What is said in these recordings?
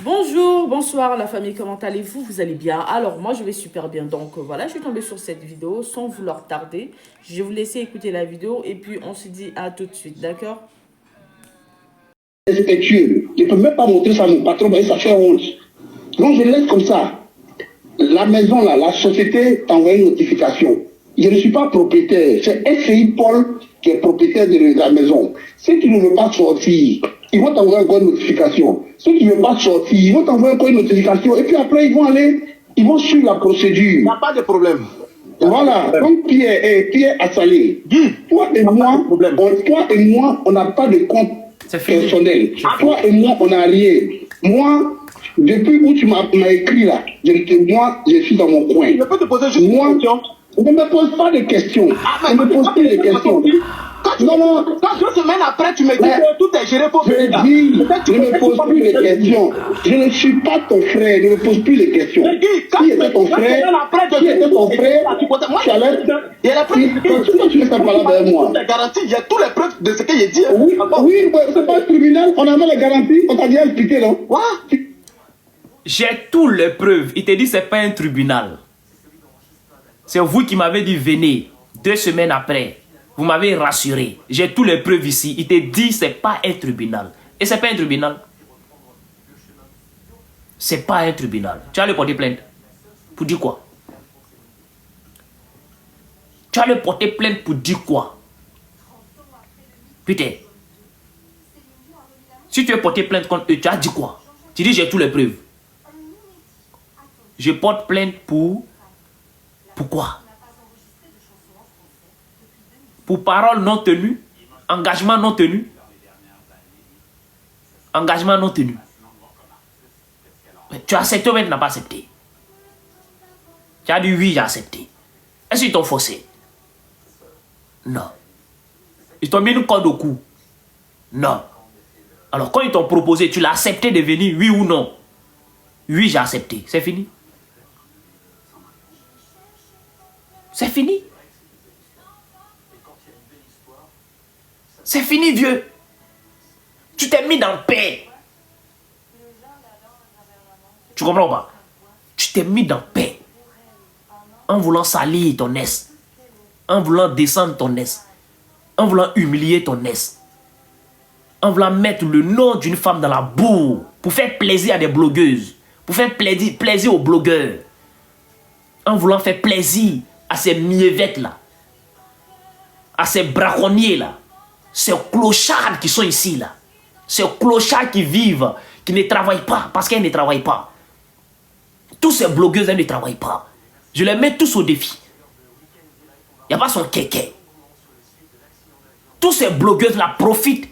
Bonjour, bonsoir la famille, comment allez-vous? Vous allez bien? Alors moi je vais super bien, donc voilà, je suis tombée sur cette vidéo sans vouloir tarder. Je vais vous laisser écouter la vidéo et puis on se dit à tout de suite, d'accord? Respectueux. Je ne peux même pas montrer ça à mon patron, mais ça fait honte. Donc je laisse comme ça. La maison là, la société t'envoie une notification. Je ne suis pas propriétaire. C'est SCI Paul qui est propriétaire de la maison. Si tu ne veux pas sortir, ils vont t'envoyer encore une notification. Si tu ne veux pas sortir, ils vont t'envoyer encore une notification. Et puis après, ils vont suivre la procédure. Il n'y a pas de problème. Voilà. Donc Pierre a salé. Toi et moi, on n'a pas de compte personnel. Toi et moi, on n'a rien. Moi, depuis où tu m'as écrit là, moi, je suis dans mon coin. Je peux te poser juste une question. Ne me pose pas de questions. Ne me pose pas de questions. Quand 2 semaines après, tu me dis que tout est géré pour venir là. Je ne me pose plus de questions. Je ne suis pas ton frère. Ne me pose plus de questions. Qui était ton frère? Tu allais... Pourquoi tu ne sais pas là derrière moi? Il y a tous les preuves de ce que j'ai dit. Oui, c'est pas un tribunal. On avait les garanties. On t'a déjà expliqué, non? J'ai toutes les preuves. Il te dit c'est pas un tribunal. C'est vous qui m'avez dit venez 2 semaines après. Vous m'avez rassuré. J'ai toutes les preuves ici. Il te dit c'est pas un tribunal. Et c'est pas un tribunal. C'est pas un tribunal. Tu as le porter plainte. Pour dire quoi? Tu as le porter plainte pour dire quoi? Putain. Si tu veux porter plainte contre eux, tu as dit quoi? Tu dis j'ai toutes les preuves. Je porte plainte pour... Pourquoi? Pour parole non tenue, engagement non tenu. Engagement non tenu. Mais tu as accepté ou bien tu n'as pas accepté? Tu as dit oui, j'ai accepté. Est-ce qu'ils t'ont forcé? Non. Ils t'ont mis une corde au cou? Non. Alors quand ils t'ont proposé, tu l'as accepté de venir, oui ou non? Oui, j'ai accepté. C'est fini. C'est fini. C'est fini, vieux. Tu t'es mis dans paix. Tu comprends pas? Tu t'es mis dans paix. En voulant salir ton est. En voulant descendre ton est. En voulant humilier ton est. En voulant mettre le nom d'une femme dans la boue. Pour faire plaisir à des blogueuses. Pour faire plaisir aux blogueurs. En voulant faire plaisir à ces miévettes là. À ces braconniers là. Ces clochards qui sont ici là. Ces clochards qui vivent, qui ne travaillent pas parce qu'elles ne travaillent pas. Tous ces blogueuses, elles ne travaillent pas. Je les mets tous au défi. Il n'y a pas son kéké. Tous ces blogueuses là profitent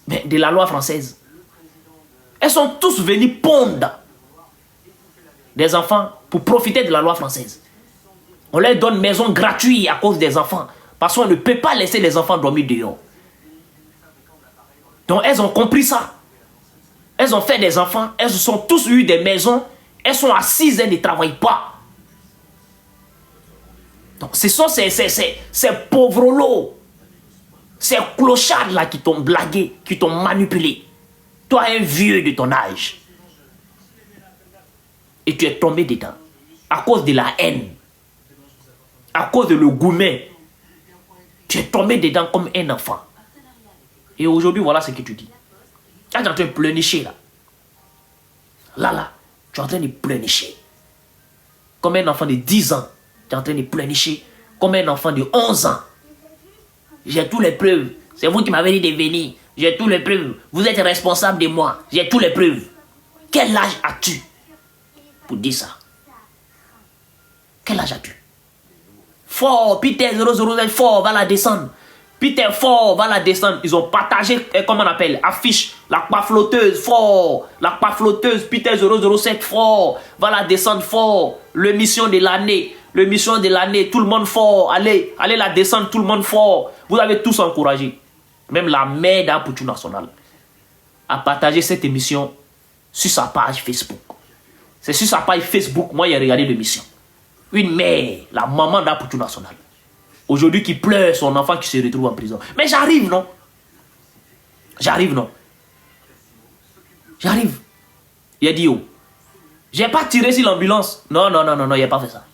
de la loi française. Elles sont tous venues pondre des enfants pour profiter de la loi française. On leur donne maison gratuite à cause des enfants. Parce qu'on ne peut pas laisser les enfants dormir dehors. Donc elles ont compris ça. Elles ont fait des enfants. Elles ont tous eu des maisons. Elles sont assises, elles ne travaillent pas. Donc ce sont ces pauvres lots. Ces clochards là qui t'ont blagué, qui t'ont manipulé. Toi un vieux de ton âge. Et tu es tombé dedans. À cause de la haine. À cause de le goumet. Tu es tombé dedans comme un enfant. Et aujourd'hui, voilà ce que tu dis. Tu es en train de pleurnicher là. Là, tu es en train de pleurnicher. Comme un enfant de 10 ans. Tu es en train de pleurnicher. Comme un enfant de 11 ans. J'ai toutes les preuves. C'est vous qui m'avez dit de venir. J'ai toutes les preuves. Vous êtes responsable de moi. J'ai toutes les preuves. Quel âge as-tu pour dire ça? Quel âge as-tu? Fort, Peter 007 Fort va la descendre. Peter Fort va la descendre. Ils ont partagé, comment on appelle, affiche, la croix flotteuse Fort. La croix flotteuse, Peter 007 Fort va la descendre Fort. Le mission de l'année. Le mission de l'année, tout le monde fort. Allez la descendre, tout le monde fort. Vous avez tous encouragé. Même la mère d'Apoutou National a partagé cette émission sur sa page Facebook. C'est sur sa page Facebook, moi j'ai regardé l'émission. Une mère, la maman d'Apoutou National. aujourd'hui qui pleure son enfant qui se retrouve en prison. Mais j'arrive, non? J'arrive, non? J'arrive. Il a dit, oh, j'ai pas tiré sur l'ambulance. Non, non, non, non, non, il n'a pas fait ça.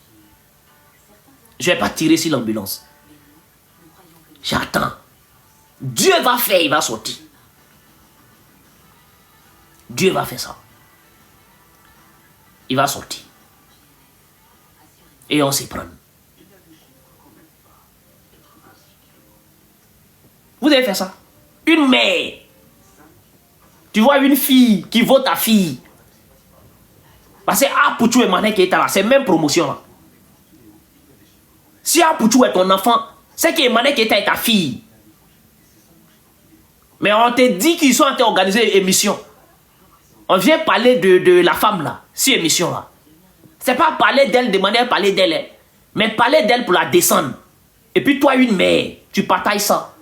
Je vais pas tirer sur l'ambulance. J'attends. Dieu va faire, il va sortir. Dieu va faire ça. Il va sortir. Et on s'y prend. Vous avez fait ça. Une mère. Tu vois une fille qui vaut ta fille. Parce que Apouchou et Mané qui est là, c'est même promotion là. Si Apouchou est ton enfant, c'est que Mané qui est ta fille. Mais on te dit qu'ils sont en train d'organiser une émission. On vient parler de la femme là, si émission là. C'est pas parler d'elle, demander à parler d'elle, hein, mais parler d'elle pour la descendre. Et puis toi une mère, tu partages ça.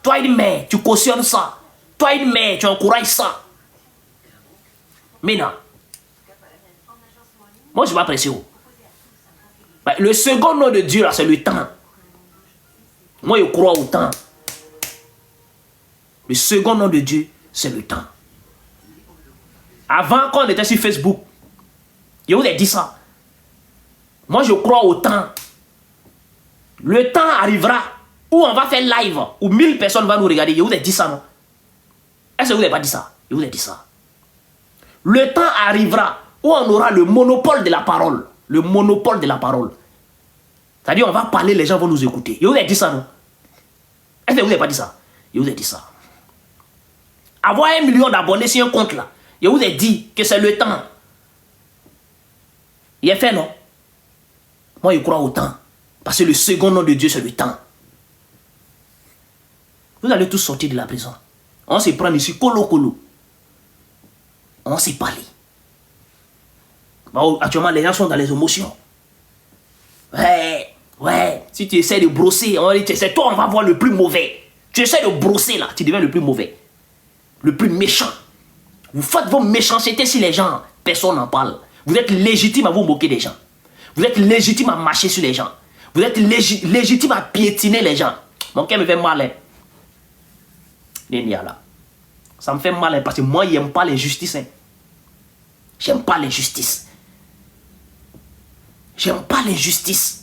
Toi une mère, tu cautionnes ça. Toi une mère, tu encourages ça. Mais non. Moi je ne suis pas pressé. Le second nom de Dieu là, c'est le temps. Moi je crois au temps. Le second nom de Dieu, c'est le temps. Avant, quand on était sur Facebook, je vous ai dit ça. Moi, je crois au temps. Le temps arrivera où on va faire live, où 1000 personnes vont nous regarder. Je vous ai dit ça, non? Est-ce que vous n'avez pas dit ça? Je vous ai dit ça. Le temps arrivera où on aura le monopole de la parole. Le monopole de la parole. C'est-à-dire, on va parler, les gens vont nous écouter. Je vous ai dit ça, non? Est-ce que vous n'avez pas dit ça? Je vous ai dit ça. Avoir 1 million d'abonnés sur un compte là, je vous ai dit que c'est le temps. Il est fait, non? Moi, je crois au temps. Parce que le second nom de Dieu, c'est le temps. Vous allez tous sortir de la prison. On se prend ici, colo. On s'est parlé. Bon, actuellement, les gens sont dans les émotions. Ouais. Si tu essaies de brosser, c'est toi, on va voir le plus mauvais. Tu essaies de brosser là, tu deviens le plus mauvais. Le plus méchant. Vous faites vos méchancetés sur les gens, personne n'en parle. Vous êtes légitime à vous moquer des gens. Vous êtes légitime à marcher sur les gens. Vous êtes légitime à piétiner les gens. Mon cœur me fait mal. Là. Ça me fait mal parce que moi, je n'aime pas l'injustice. J'aime pas l'injustice. J'aime pas l'injustice.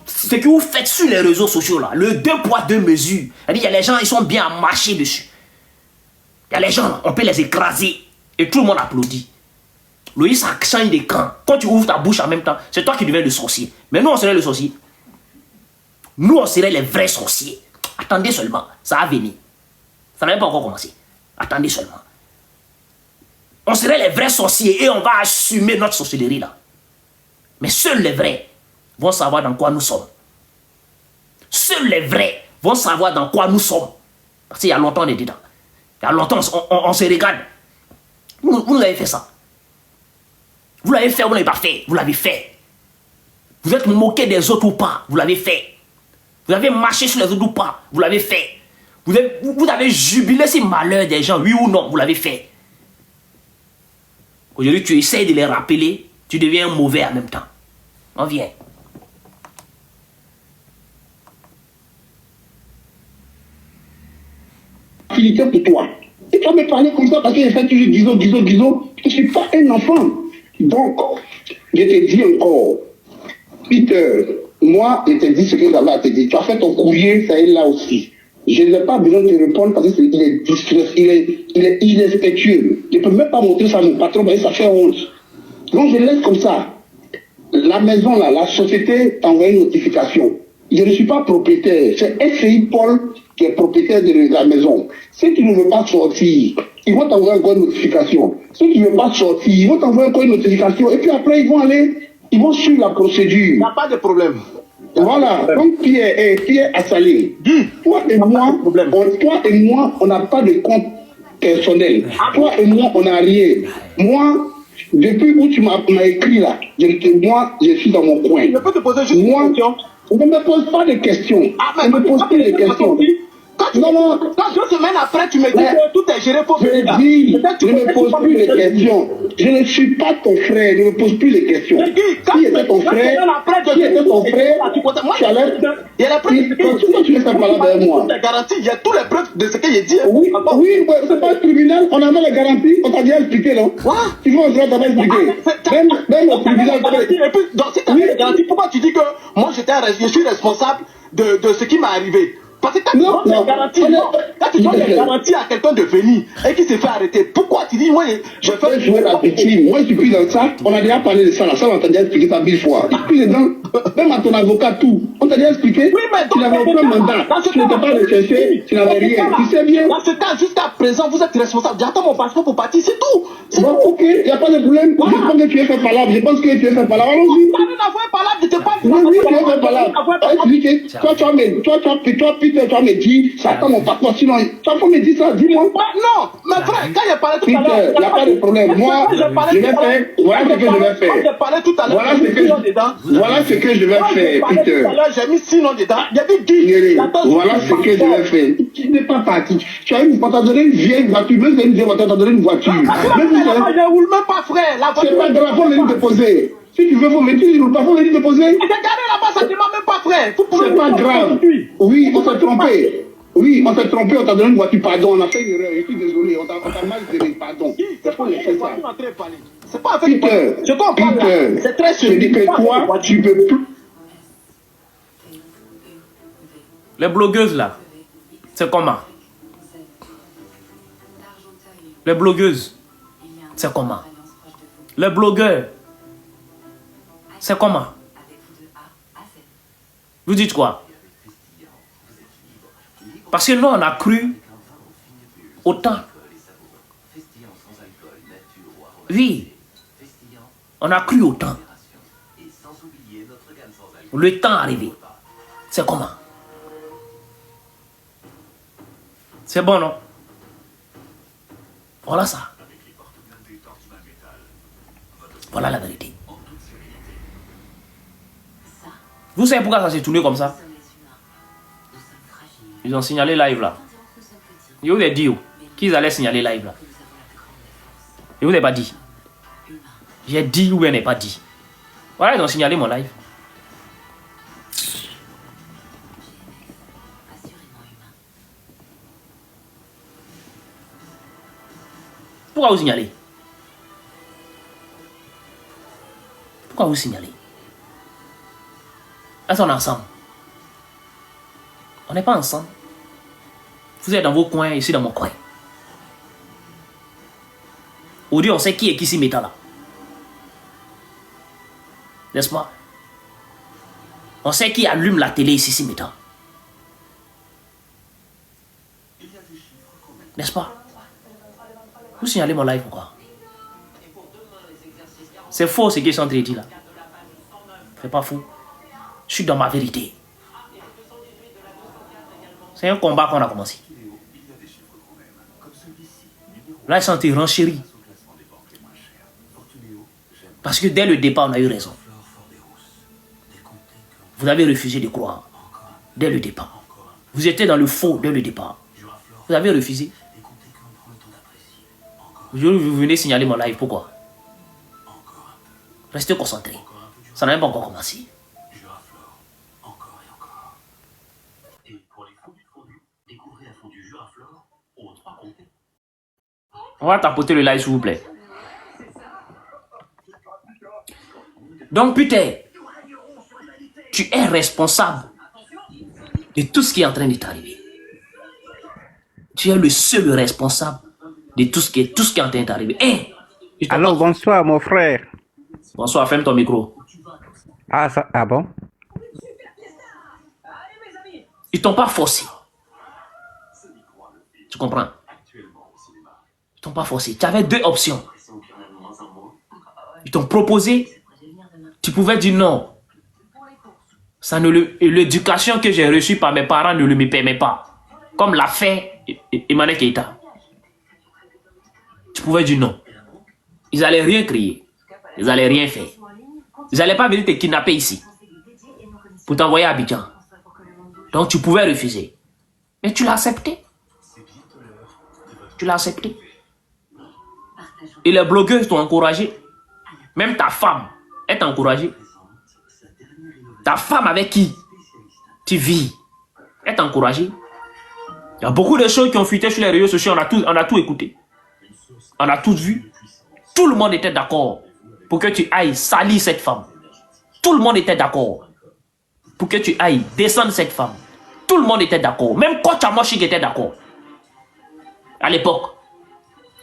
Ce que vous faites sur les réseaux sociaux, là, le 2 poids 2 mesures, il y a les gens, ils sont bien à marcher dessus. Il y a les gens, on peut les écraser. Et tout le monde applaudit. Loïs a changé de camp. Quand tu ouvres ta bouche en même temps, c'est toi qui deviens le sorcier. Mais nous, on serait le sorcier. Nous, on serait les vrais sorciers. Attendez seulement, ça va venir. Ça n'a même pas encore commencé. Attendez seulement. On serait les vrais sorciers et on va assumer notre sorcellerie là. Mais seuls les vrais vont savoir dans quoi nous sommes. Seuls les vrais vont savoir dans quoi nous sommes. Parce qu'il y a longtemps on est dedans. Il y a longtemps on se regarde. Vous nous avez fait ça. Vous l'avez fait ou vous ne l'avez pas fait. Vous l'avez fait. Vous êtes moqué des autres ou pas. Vous l'avez fait. Vous avez marché sur les autres ou pas. Vous l'avez fait. Vous avez jubilé sur le malheur des gens, oui ou non. Vous l'avez fait. Aujourd'hui, tu essaies de les rappeler. Tu deviens mauvais en même temps. On vient. Facilité pour toi. Et tu vas me parler comme ça parce que j'ai fait toujours disons. Je ne suis pas un enfant. Donc, je te dis encore, Peter, moi, je te dis ce que j'avais à te dire. Tu as fait ton courrier, ça est là aussi. Je n'ai pas besoin de répondre parce qu'il est discret, il est irrespectueux. Je ne peux même pas montrer ça à mon patron parce que ça fait honte. Donc, je laisse comme ça. La maison, là, la société t'envoie une notification. Je ne suis pas propriétaire. C'est SCI Paul qui est propriétaire de la maison. Si tu ne veux pas sortir, ils vont t'envoyer encore une notification. Si tu ne veux pas sortir, ils vont t'envoyer encore une notification. Et puis après, ils vont suivre la procédure. Il n'y a pas de problème. Voilà. Donc Pierre a salé. Toi et moi, on n'a pas de compte personnel. Toi et moi, on n'a rien. Moi, depuis où tu m'as écrit là, moi, je suis dans mon coin. Je peux te poser juste une question. On ne me pose pas de questions. Mais on ne me pose pas de questions. Quand 2 semaines après, tu me dis que tout est géré pour je ne me pose plus de questions. je ne suis pas ton frère, ne me pose plus de questions. Si j'étais ton frère, tu allais... Pourquoi tu ne fais pas là derrière moi? Il y a tous les preuves de ce que j'ai dit. Oui, c'est pas le tribunal, on avait les garanties, on t'a déjà expliqué, non? Tu vas au droit d'avoir expliqué. Même au tribunal, et puis, donc, si tu as les garanties, pourquoi tu dis que moi je suis responsable de ce qui m'est arrivé? Parce que quand tu donnes des garanties à quelqu'un de venir et qui s'est fait arrêter, pourquoi tu dis, moi, je fais jouer la victime? Moi, je suis plus dans ça. On a déjà parlé de ça. Ça, on t'a déjà expliqué ça 1000 fois. Et puis, même à ton avocat, tout. On t'a déjà expliqué. Oui, mais tu n'avais aucun mandat. Tu n'étais pas recherché. Tu n'avais rien. Tu sais bien. Dans ce cas, jusqu'à présent, vous êtes responsable. J'attends mon passeport pour partir, c'est tout. Bon, ok, il n'y a pas de problème. Je pense que tu es fait palabre. Je pense que tu es fait palabre. Allons-y. Je te parle. Oui, tu es fait palabre. Toi, Peter, tu vas me dire, ça attend mon passeport. Sinon, tu vas me dire ça. Dis-moi. Non, mais frère, quand il a parlé tout à l'heure. Peter, il n'y a pas de problème. Moi, je vais faire. Voilà ce que je vais faire. J'ai parlé tout à l'heure. Voilà ce que je vais faire, Peter. J'ai mis 6 noms dedans. Il y a dit 10. Voilà ce que je vais faire. Tu n'es pas parti. On t'a donné une vieille voiture. Même si une vieille voiture, on t'a donné une voiture. Je ne roule même pas, frère. C'est pas grave, faut venir déposer. Si tu veux, faut venir déposer. J'ai garé là-bas, ça ne demande même pas, frère. C'est pas grave. Oui, on s'est trompé. Oui, on s'est trompé, on t'a donné une voiture, pardon, on a fait une erreur, je suis désolé, on t'a mal géré, pardon. C'est pas le fait ça. C'est pas un fait. Peter, c'est très sûr. Je dis que toi, tu peux plus. Les blogueuses là, c'est comment? Les blogueuses, c'est comment? Les blogueurs, c'est comment? Vous dites quoi? Parce que nous, on a cru autant. Oui, on a cru autant. Le temps arrivé. C'est comment? C'est bon, non? Voilà ça. Voilà la vérité. Vous savez pourquoi ça s'est tourné comme ça? Ils ont signalé live là. Je vous ai dit qu'ils allaient signaler live là. Je vous ai pas dit. J'ai dit ou je n'ai pas dit. Voilà, ils ont signalé mon live. Pourquoi vous signalez? Pourquoi vous signalez? Est-ce qu'on est ensemble? On n'est pas ensemble. Vous êtes dans vos coins, ici dans mon coin. Aujourd'hui, on sait qui est qui s'y mettant là. N'est-ce pas? On sait qui allume la télé ici s'y mettant. N'est-ce pas? Vous signalez mon live pourquoi? C'est faux ce qu'ils sont en train de dire là. C'est pas faux. Je suis dans ma vérité. C'est un combat qu'on a commencé. Là, ils sont en train de renchérir. Parce que dès le départ, on a eu raison. Vous avez refusé de croire. Dès le départ. Vous étiez dans le faux dès le départ. Vous avez refusé. Aujourd'hui, vous venez signaler mon live. Pourquoi? Restez concentrés. Ça n'a même pas encore commencé. On va tapoter le live, s'il vous plaît. Donc, putain, tu es responsable de tout ce qui est en train de t'arriver. Tu es le seul responsable de tout ce qui est en train de t'arriver. Hey, alors, bonsoir, mon frère. Bonsoir, ferme ton micro. Ah bon? Ils t'ont pas forcé. Tu comprends? Ils t'ont pas forcé. Tu avais deux options. Ils t'ont proposé. Tu pouvais dire non. L'éducation que j'ai reçue par mes parents ne me permet pas. Comme l'a fait Emmanuel Keïta. Tu pouvais dire non. Ils n'allaient rien créer. Ils n'allaient rien faire. Ils n'allaient pas venir te kidnapper ici. Pour t'envoyer à Abidjan. Donc tu pouvais refuser. Mais tu l'as accepté. Tu l'as accepté. Et les blogueuses t'ont encouragé. Même ta femme, elle t'a encouragé. Ta femme avec qui tu vis, elle t'a encouragé. Il y a beaucoup de choses qui ont fuité sur les réseaux sociaux, on a tout écouté. On a tous vu. Tout le monde était d'accord pour que tu ailles salir cette femme. Tout le monde était d'accord pour que tu ailles descendre cette femme. Tout le monde était d'accord. Même Coach Amoshik était d'accord. À l'époque.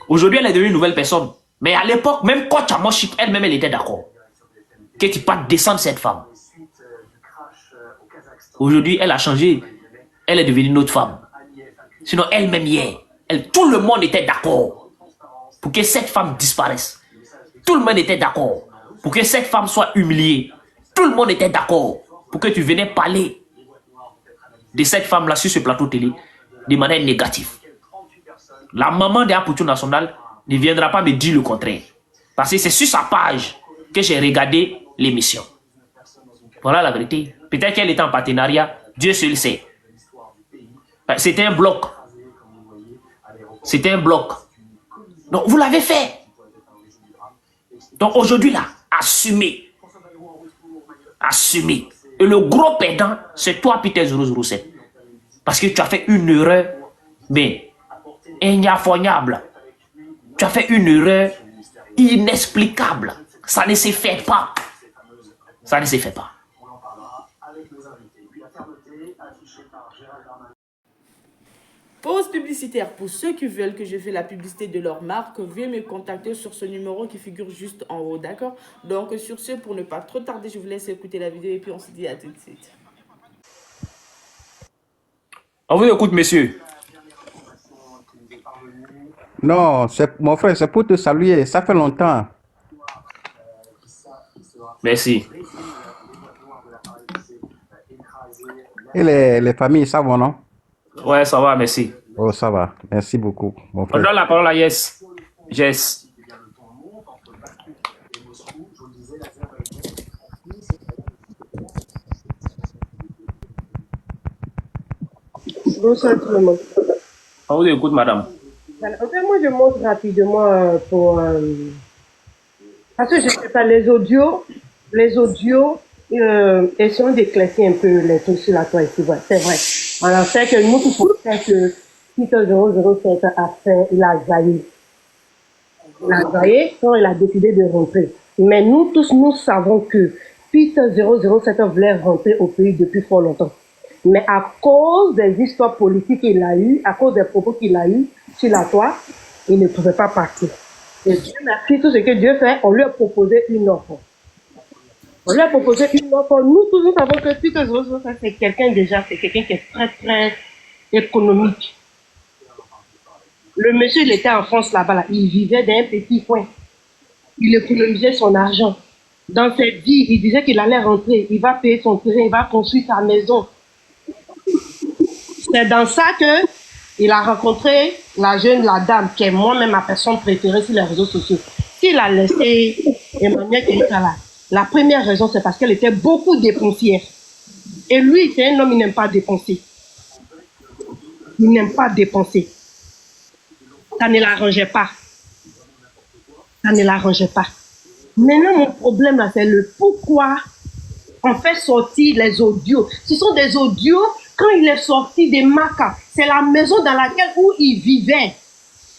Aujourd'hui, elle est devenue une nouvelle personne. Mais à l'époque, même Coach Amoshik, elle-même, elle était d'accord. Que tu pas descendre cette femme. Aujourd'hui, elle a changé. Elle est devenue une autre femme. Sinon, elle-même hier, tout le monde était d'accord pour que cette femme disparaisse. Tout le monde était d'accord pour que cette femme soit humiliée. Tout le monde était d'accord pour que tu venais parler de cette femme-là sur ce plateau télé de manière négative. La maman de Apoutou National ne viendra pas me dire le contraire. Parce que c'est sur sa page que j'ai regardé l'émission. Voilà la vérité. Peut-être qu'elle était en partenariat, Dieu seul sait. C'était un bloc. C'était un bloc. Donc vous l'avez fait. Donc aujourd'hui là, assumez. Assumez. Et le gros perdant, c'est toi, Peter 007. Parce que tu as fait une erreur, mais ignoble. Tu as fait une erreur inexplicable. Ça ne se fait pas. Ça ne se fait pas. Pause publicitaire. Pour ceux qui veulent que je fasse la publicité de leur marque, veuillez me contacter sur ce numéro qui figure juste en haut, d'accord? Donc sur ce, pour ne pas trop tarder, je vous laisse écouter la vidéo et puis on se dit à tout de suite. On vous écoute, monsieur. Non, mon frère, c'est pour te saluer. Ça fait longtemps. Merci. Et les familles, ça va, non? Ouais, ça va, merci. Oh, ça va. Merci beaucoup, mon On frère. donne la parole à Yes. Yes. Bonsoir tout le monde. On vous écoute, madame. Voilà. En fait, moi, je montre rapidement parce que je sais pas, les audios, essayons d'éclaircir un peu les trucs sur la toile ici. Ouais, c'est vrai. On sait que nous, tout le monde sait que Peter 007 a fait, il a zaillé. Il a zaillé quand il a décidé de rentrer. Mais nous tous, nous savons que Peter 007 voulait rentrer au pays depuis fort longtemps. Mais à cause des histoires politiques qu'il a eues, à cause des propos qu'il a eus sur la toile, il ne pouvait pas partir. Et Dieu merci, tout ce que Dieu fait, on lui a proposé une offre. On lui a proposé une offre. Nous tous, nous savons que Peter 007, c'est quelqu'un déjà, c'est quelqu'un qui est très, très économique. Le monsieur, il était en France là-bas, là. Il vivait dans un petit coin. Il économisait son argent. Dans cette vie, il disait qu'il allait rentrer, il va payer son terrain, il va construire sa maison. C'est dans ça que il a rencontré la dame qui est moi-même ma personne préférée sur les réseaux sociaux. S'il a laissé Emmanuel Keita là, la première raison c'est parce qu'elle était beaucoup dépensière. Et lui, c'est un homme, il n'aime pas dépenser. Il n'aime pas dépenser. Ça ne l'arrangeait pas. Ça ne l'arrangeait pas. Maintenant, mon problème là, c'est le pourquoi on fait sortir les audios. Ce sont des audios quand il est sorti de Maca. C'est la maison dans laquelle où il vivait.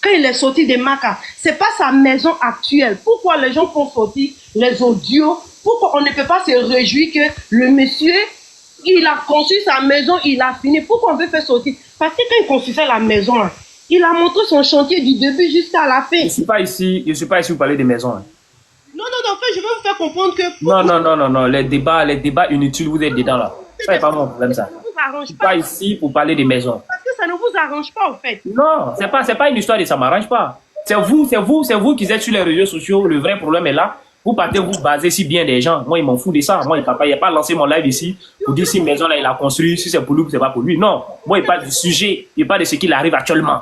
Quand il est sorti de Maca, c'est pas sa maison actuelle. Pourquoi les gens font sortir les audios? Pourquoi on ne peut pas se réjouir que le monsieur, il a construit sa maison, il a fini? Pourquoi on veut faire sortir? Parce que quand il construisait la maison, il a montré son chantier du début jusqu'à la fin. Je ne suis pas ici pour parler des maisons. Hein. Non, en fait, je veux vous faire comprendre que... Non, les débats inutiles, vous êtes dedans là. Ça n'est pas mon problème, ça. Je ne suis pas ici pour parler des maisons. Parce que ça ne vous arrange pas, en fait. Non, c'est pas une histoire de ça ne m'arrange pas. C'est vous qui êtes sur les réseaux sociaux, le vrai problème est là. Vous partez vous baser si bien des gens. Moi, il m'en fout de ça. Moi, il n'a pas lancé mon live ici pour dire si maison là, il a construit, si c'est pour lui ou c'est pas pour lui. Non, moi, il parle du sujet, il parle de ce qu'il arrive actuellement.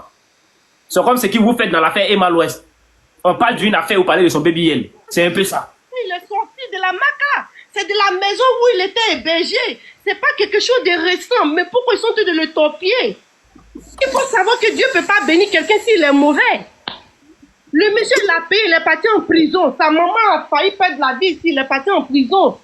C'est comme ce que vous faites dans l'affaire Emma l'Ouest. On parle d'une affaire, vous parlez de son baby L. C'est un peu ça. Il est sorti de la Maca. C'est de la maison où il était hébergé. C'est pas quelque chose de récent. Mais pourquoi ils sont en train de le torpiller? Il faut savoir que Dieu ne peut pas bénir quelqu'un s'il est mauvais. Le monsieur l'a payé, il est parti en prison. Sa maman a failli perdre la vie ici, il est parti en prison.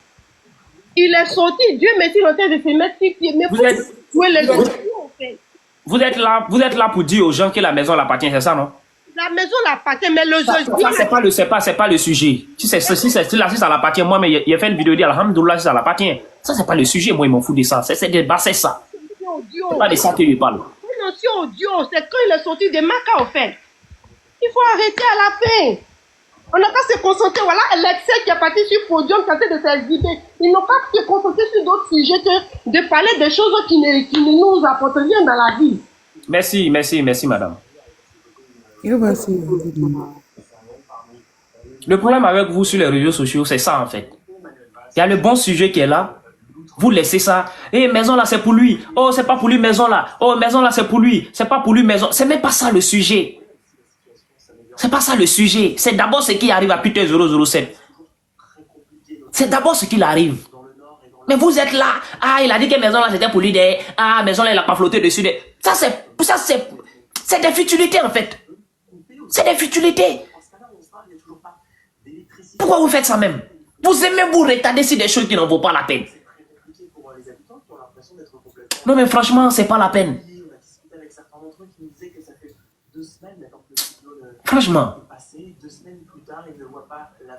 Il est sorti, Dieu merci, il est en train de se mettre sur pied. Mais Vous êtes, où est les audios, en fait? vous êtes là pour dire aux gens que la maison l'appartient, c'est ça, non? La maison l'appartient, mais le Ça, c'est pas le sujet. Si ça l'appartient, moi, mais il a fait une vidéo, dit Alhamdoulilah, si ça l'appartient. Ça, c'est pas le sujet, moi, ils m'en fous de ça. C'est de c'est ça. C'est pas de ça qu'il parle. Non, c'est audio, c'est quand il est sorti de Maca, en fait. Il faut arrêter à la fin. On n'a pas se concentrer, voilà, l'excès qui est parti sur le podium, qui est en train de s'exhiber. Ils n'ont pas se concentrer sur d'autres sujets que de parler des choses qui ne nous apportent rien dans la vie. Merci, madame. Le problème avec vous sur les réseaux sociaux, c'est ça, en fait. Il y a le bon sujet qui est là. Vous laissez ça. Eh, maison là, c'est pour lui. Oh, c'est pas pour lui, maison là. Oh, maison là, c'est pour lui. C'est pas pour lui, maison. C'est même pas ça le sujet. C'est pas ça le sujet. C'est d'abord ce qui arrive à Peter 007. C'est d'abord ce qui arrive. Mais vous êtes là. Ah, il a dit que maison là, c'était pour lui. Ah, maison là, il a pas flotté dessus. Ça, c'est des futilités, en fait. C'est des futilités. Pourquoi vous faites ça même? Vous aimez vous retarder sur des choses qui n'en vaut pas la peine. Non, mais franchement, c'est pas la peine. Franchement.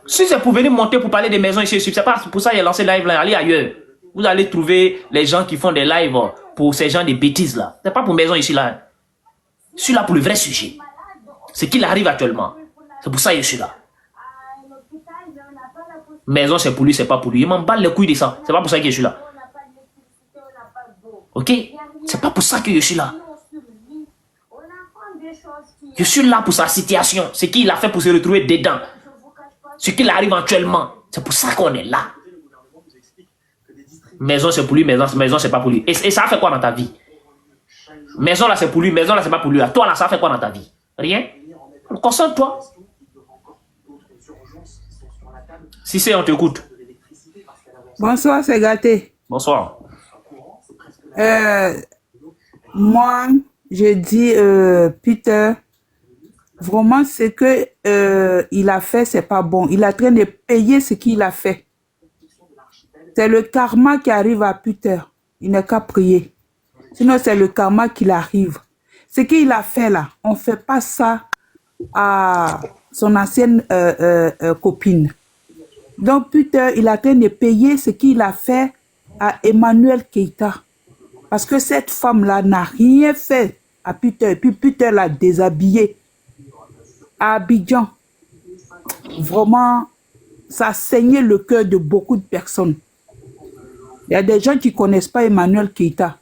Si c'est pour venir monter pour parler des maisons ici, c'est pas pour ça qu'il a lancé live là, allez ailleurs. Vous allez trouver les gens qui font des lives pour ces gens de bêtises là. C'est pas pour maison ici là. Je suis là pour le vrai sujet. Ce qu'il arrive actuellement. C'est pour ça que je suis là. Maison c'est pour lui, c'est pas pour lui. Il m'en bat les couilles de ça. C'est pas pour ça que je suis là. Ok? C'est pas pour ça que je suis là. Je suis là pour sa situation. Ce qu'il a fait pour se retrouver dedans. Ce qu'il arrive actuellement. C'est pour ça qu'on est là. Maison c'est pour lui, maison c'est pas pour lui. Et ça a fait quoi dans ta vie? Maison là c'est pour lui, maison là c'est pas pour lui. Toi là ça a fait quoi dans ta vie? Rien? Concentre-toi. Si c'est, on t'écoute. Bonsoir, c'est gâté. Bonsoir. Moi, je dis, Peter, vraiment, ce que il a fait, c'est pas bon. Il est en train de payer ce qu'il a fait. C'est le karma qui arrive à Peter. Il n'a qu'à prier. Sinon, c'est le karma qui arrive. Ce qu'il a fait là, on ne fait pas ça à son ancienne copine. Donc, Peter, il est en train de payer ce qu'il a fait à Emmanuel Keïta. Parce que cette femme-là n'a rien fait à Peter. Et puis, Peter l'a déshabillé. À Abidjan. Vraiment, ça a saigné le cœur de beaucoup de personnes. Il y a des gens qui ne connaissent pas Emmanuel Keïta.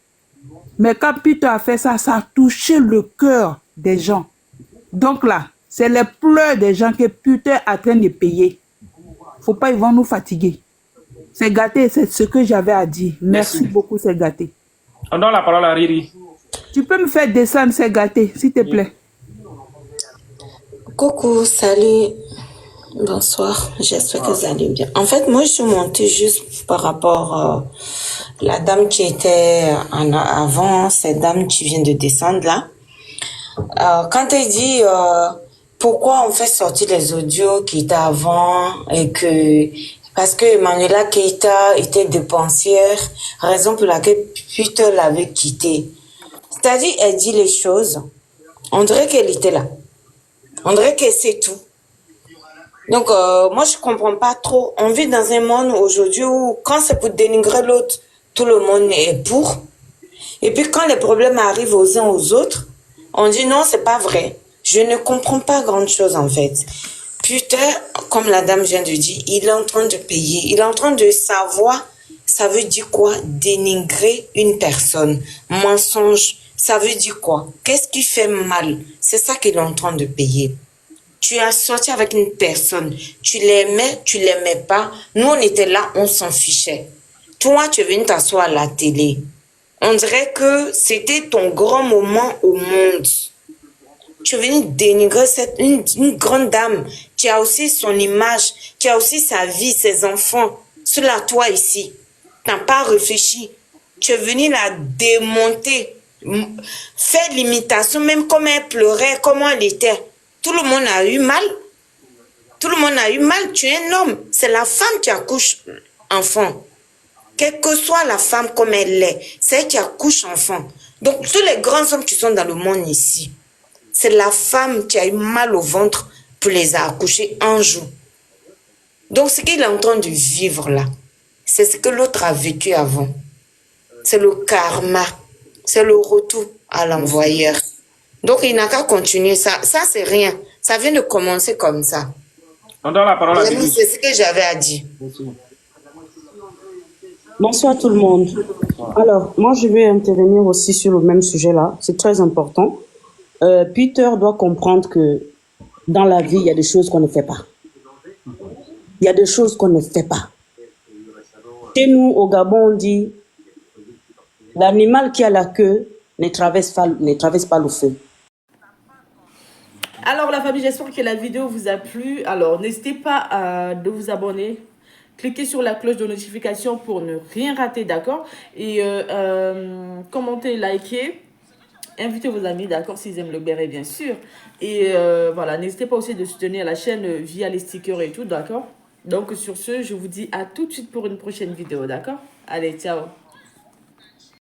Mais quand Peter a fait ça, ça a touché le cœur des gens. Donc là, c'est les pleurs des gens que Peter est en train de payer. Faut pas, ils vont nous fatiguer. C'est gâté, c'est ce que j'avais à dire. Merci beaucoup, c'est gâté. On donne la parole à Riri. Tu peux me faire descendre, c'est gâté, s'il te plaît. Coucou, salut. Bonsoir, j'espère que vous allez bien. En fait, moi, je suis montée juste par rapport à la dame qui était avant, cette dame qui vient de descendre là. Quand elle dit pourquoi on fait sortir les audios qui étaient avant et que parce que Emmanuela Keïta était dépensière, raison pour laquelle Peter l'avait quittée. C'est-à-dire, elle dit les choses, on dirait qu'elle était là. On dirait qu'elle sait tout. Donc, moi, je comprends pas trop. On vit dans un monde aujourd'hui où, quand c'est pour dénigrer l'autre, tout le monde est pour. Et puis, quand les problèmes arrivent aux uns aux autres, on dit non, c'est pas vrai. Je ne comprends pas grand-chose, en fait. Peter, comme la dame vient de dire, il est en train de payer. Il est en train de savoir, ça veut dire quoi? Dénigrer une personne. Mensonge, ça veut dire quoi? Qu'est-ce qui fait mal? C'est ça qu'il est en train de payer. Tu as sorti avec une personne, tu l'aimais pas. Nous, on était là, on s'en fichait. Toi, tu es venu t'asseoir à la télé. On dirait que c'était ton grand moment au monde. Tu es venu dénigrer une grande dame qui a aussi son image, qui a aussi sa vie, ses enfants. Cela, toi ici, tu n'as pas réfléchi. Tu es venu la démonter, faire l'imitation, même comment elle pleurait, comment elle était. Tout le monde a eu mal. Tout le monde a eu mal. Tu es un homme. C'est la femme qui accouche enfant. Quelle que soit la femme comme elle est, c'est elle qui accouche enfant. Donc, tous les grands hommes qui sont dans le monde ici, c'est la femme qui a eu mal au ventre pour les accoucher un jour. Donc, ce qu'il est en train de vivre là, c'est ce que l'autre a vécu avant. C'est le karma. C'est le retour à l'envoyeur. Donc, il n'a qu'à continuer ça. Ça, c'est rien. Ça vient de commencer comme ça. On donne la parole à Bibi. C'est ce que j'avais à dire. Bonsoir tout le monde. Alors, moi je vais intervenir aussi sur le même sujet là. C'est très important. Peter doit comprendre que dans la vie, il y a des choses qu'on ne fait pas. Il y a des choses qu'on ne fait pas. Chez nous, au Gabon, on dit l'animal qui a la queue ne traverse pas le feu. Alors la famille, j'espère que la vidéo vous a plu. Alors n'hésitez pas à de vous abonner. Cliquez sur la cloche de notification pour ne rien rater, d'accord? Et commentez, likez. Invitez vos amis, d'accord, s'ils aiment le béret, bien sûr. Et voilà, n'hésitez pas aussi de soutenir la chaîne via les stickers et tout, d'accord? Donc sur ce, je vous dis à tout de suite pour une prochaine vidéo, d'accord? Allez, ciao!